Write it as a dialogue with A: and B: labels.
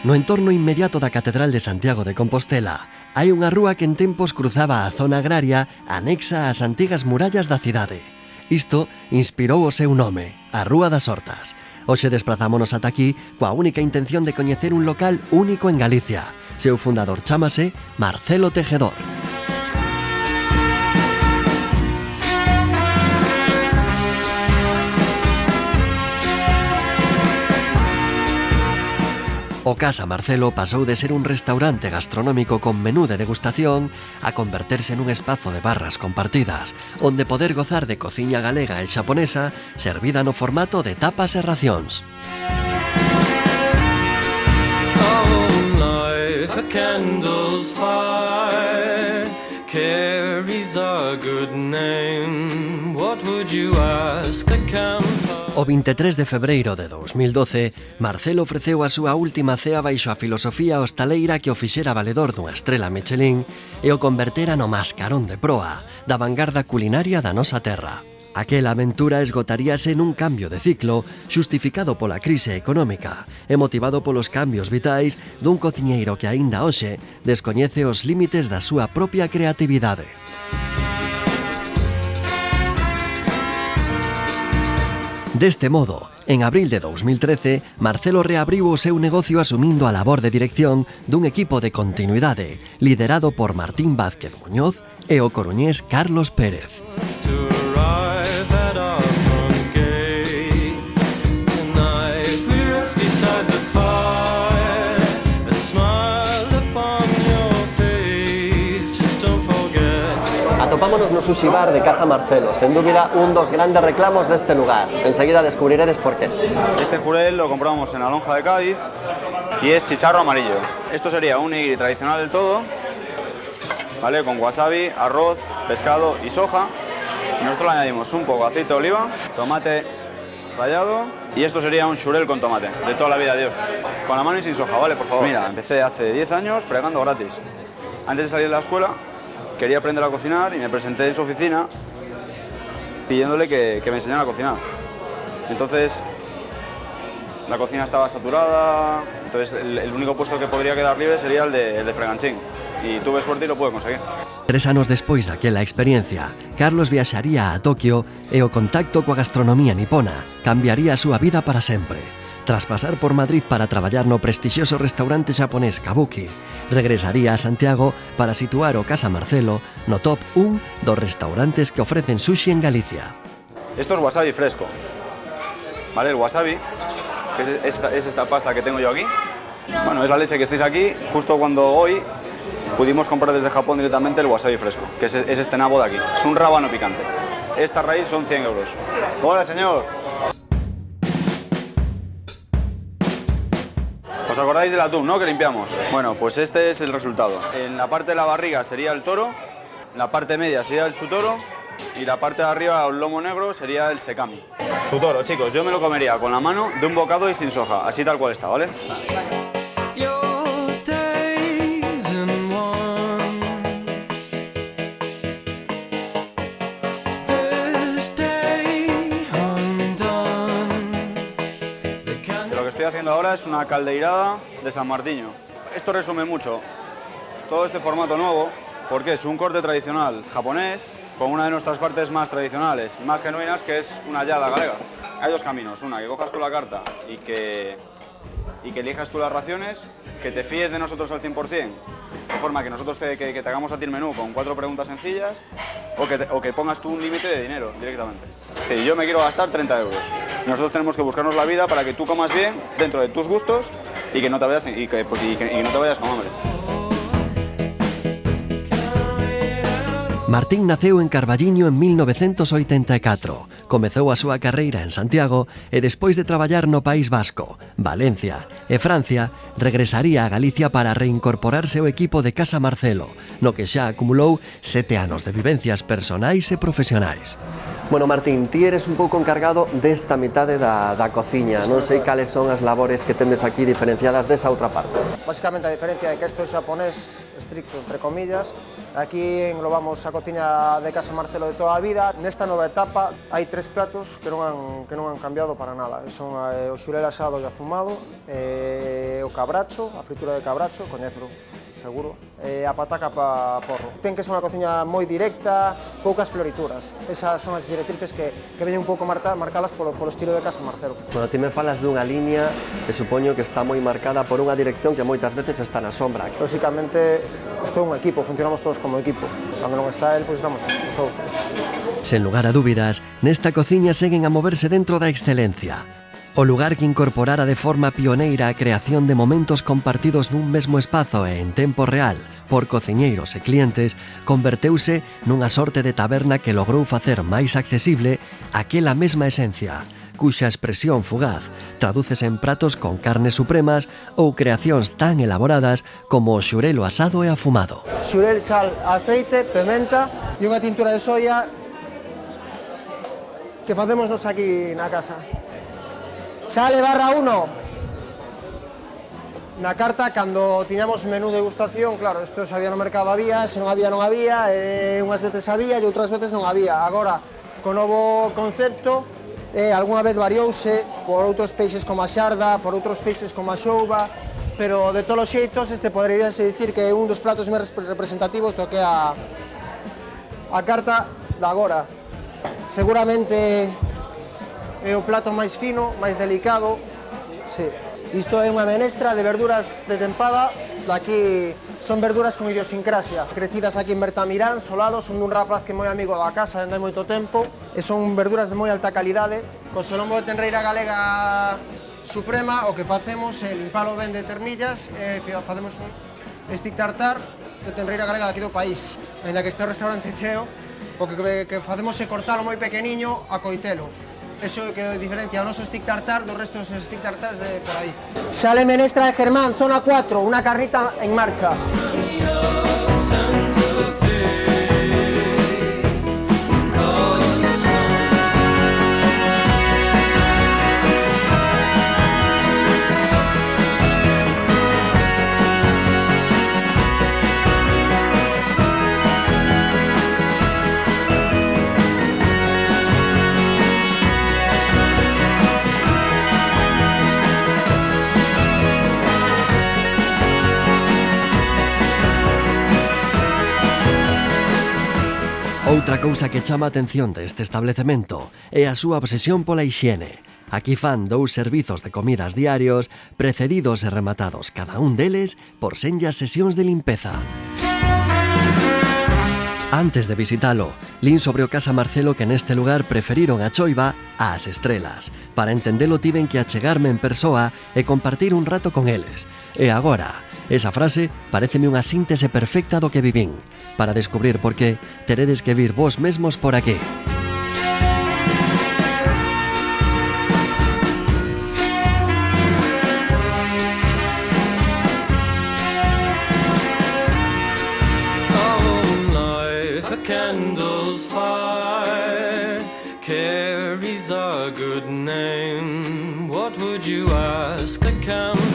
A: No entorno inmediato da Catedral de Santiago de Compostela hai unha rúa que en tempos cruzaba a zona agraria anexa ás antigas murallas da cidade. Isto inspirou o seu nome, a Rúa das Hortas. Hoxe desplazámonos ata aquí coa única intención de coñecer un local único en Galicia. Seu fundador chámase Marcelo Tejedor. O Casa Marcelo pasou de ser un restaurante gastronómico con menú de degustación a converterse nun espazo de barras compartidas, onde poder gozar de cociña galega e xaponesa servida no formato de tapas e racións. O 23 de febreiro de 2012, Marcelo ofreceu a súa última cea baixo a filosofía hostaleira que o fixera valedor dunha estrela Michelin e o convertera no mascarón de proa da vanguarda culinaria da nosa terra. Aquela aventura esgotaríase nun cambio de ciclo xustificado pola crise económica e motivado polos cambios vitais dun cociñeiro que aínda hoxe descoñece os límites da súa propia creatividade. Deste modo, en abril de 2013, Marcelo reabriu o seu negocio asumindo a labor de dirección dun equipo de continuidade liderado por Martín Vázquez Muñoz e o coruñés Carlos Pérez. Atopámonos no sushi bar de Casa Marcelo, sen dúbida un dos grandes reclamos deste lugar. Enseguida descubriredes por qué.
B: Este jurel lo compramos en la lonja de Cádiz y es chicharro amarillo. Esto sería un nigiri tradicional del todo, ¿vale? Con wasabi, arroz, pescado y soja. Y nosotros le añadimos un poco de aceite de oliva, tomate rallado y esto sería un xurel con tomate, de toda la vida, Dios. Con la mano y sin soja, ¿vale? Por favor. Mira, empecé hace 10 años fregando gratis. Antes de salir de la escuela quería aprender a cocinar y me presenté en su oficina pidiéndole que me enseñara a cocinar. Entonces, la cocina estaba saturada, entonces el único puesto que podría quedar libre sería el de freganchín. Y tuve suerte y lo pude conseguir.
A: 3 anos despois daquela experiencia, Carlos viaxaría a Tokio e o contacto coa gastronomía nipona cambiaría a súa vida para sempre. Tras pasar por Madrid para traballar no prestixioso restaurante xaponés Kabuki, regresaría a Santiago para situar o Casa Marcelo no top 1 dos restaurantes que ofrecen sushi en Galicia.
B: Esto es wasabi fresco, ¿vale? El wasabi, que es esta pasta que tengo yo aquí. Bueno, es la leche que estáis aquí, justo cuando hoy pudimos comprar desde Japón directamente el wasabi fresco, que es este nabo de aquí. Es un rábano picante. Esta raíz son 100 euros. Hola, señor. ¿Os acordáis del atún, no? Que limpiamos. Bueno, pues este es el resultado. En la parte de la barriga sería el toro, en la parte media sería el chutoro y la parte de arriba, el lomo negro, sería el sekami. Chutoro, chicos, yo me lo comería con la mano de un bocado y sin soja, así tal cual está, ¿vale? Lo que estoy haciendo ahora es una caldeirada de San Martiño. Esto resume mucho todo este formato nuevo porque es un corte tradicional japonés con una de nuestras partes más tradicionales y más genuinas, que es una hallada galega. Hay dos caminos, una que cojas tú la carta y que elijas tú las raciones, que te fíes de nosotros al 100%, de forma que nosotros que te hagamos a ti el menú con 4 preguntas sencillas, o que pongas tú un límite de dinero directamente. Que yo me quiero gastar 30 euros. Nosotros tenemos que buscarnos la vida para que tú comas bien dentro de tus gustos y que no te vayas, y que no te vayas con hambre.
A: Martín naceu en Carballiño en 1984. Comezou a súa carreira en Santiago e despois de traballar no País Vasco, Valencia e Francia, regresaría a Galicia para reincorporarse ao equipo de Casa Marcelo, no que xa acumulou 7 anos de vivencias personais e profesionais. Bueno, Martín, ti eres un pouco encargado desta mitade da cociña. Non sei cales son as labores que tendes aquí diferenciadas desa outra parte.
C: Básicamente a diferencia é que isto é xaponés estricto, entre comillas. Aquí englobamos a cociña de Casa Marcelo de toda a vida. Nesta nova etapa hai 3 platos que non han cambiado para nada. Son o xurel asado e afumado, o cabracho, a fritura de cabracho, coñécelo, seguro, e a pataca pa porro. Ten que ser unha cociña moi directa, poucas florituras. Esas son as directrices que veñen un pouco marcadas polo estilo de Casa Marcelo.
A: Bueno, ti me falas dunha liña que supoño que está moi marcada por unha dirección que moitas veces está na sombra.
C: Lóxicamente, isto é un equipo, funcionamos todos como equipo. Cando non está el, pois estamos os outros.
A: Sen lugar a dúbidas, nesta cociña seguen a moverse dentro da excelencia. O lugar que incorporara de forma pioneira a creación de momentos compartidos nun mesmo espazo e en tempo real por cociñeiros e clientes converteuse nunha sorte de taberna que logrou facer máis accesible aquela mesma esencia, cuxa expresión fugaz tradúcese en pratos con carnes supremas ou creacións tan elaboradas como o xurelo asado e afumado.
C: Xurel, sal, aceite, pimenta e unha tintura de soia que facemos nos aquí na casa. Sale /1. Na carta, cando tiñamos menú degustación, claro, isto se había no mercado había, se non había non había, unhas veces había e outras veces non había. Agora, co novo concepto, algunha vez variouse por outros peixes como a xarda, por outros peixes como a xouba, pero de todos os xeitos este poderíase dicir que é un dos platos máis representativos do que é a carta de agora. Seguramente é o plato máis fino, máis delicado. Sí. Isto é unha menestra de verduras de tempada. Daqui son verduras con idiosincrasia, crecidas aquí en Bertamirán, Solado, son dun rapaz que é moi amigo da casa dende hai moito tempo, e son verduras de moi alta calidade. Co solombo de tenreira galega suprema, o que facemos é limpalo ben de ternillas e facemos un stick tartar de tenreira galega daqui do país. Ainda que este restaurante cheo, o que facemos é cortalo moi pequeniño a coitelo. Eso é que diferencia o noso stick tartar dos restos dos stick tartars de por aí. Sale menestra de Germán, zona 4, unha carnita en marcha.
A: Outra cousa que chama a atención deste establecemento é a súa obsesión pola hixiene. Aquí fan 2 servizos de comidas diarios, precedidos e rematados cada un deles por senllas sesións de limpeza. Antes de visitalo, lin sobre o Casa Marcelo que neste lugar preferiron a choiva ás estrelas. Para entendelo tiven que achegarme en persoa e compartir un rato con eles. E agora, esa frase paréceme unha síntese perfecta do que vivín. Para descubrir por qué, teredes que vir vos mesmos por aquí.
D: Candles fire carries a good name. What would you ask a candle?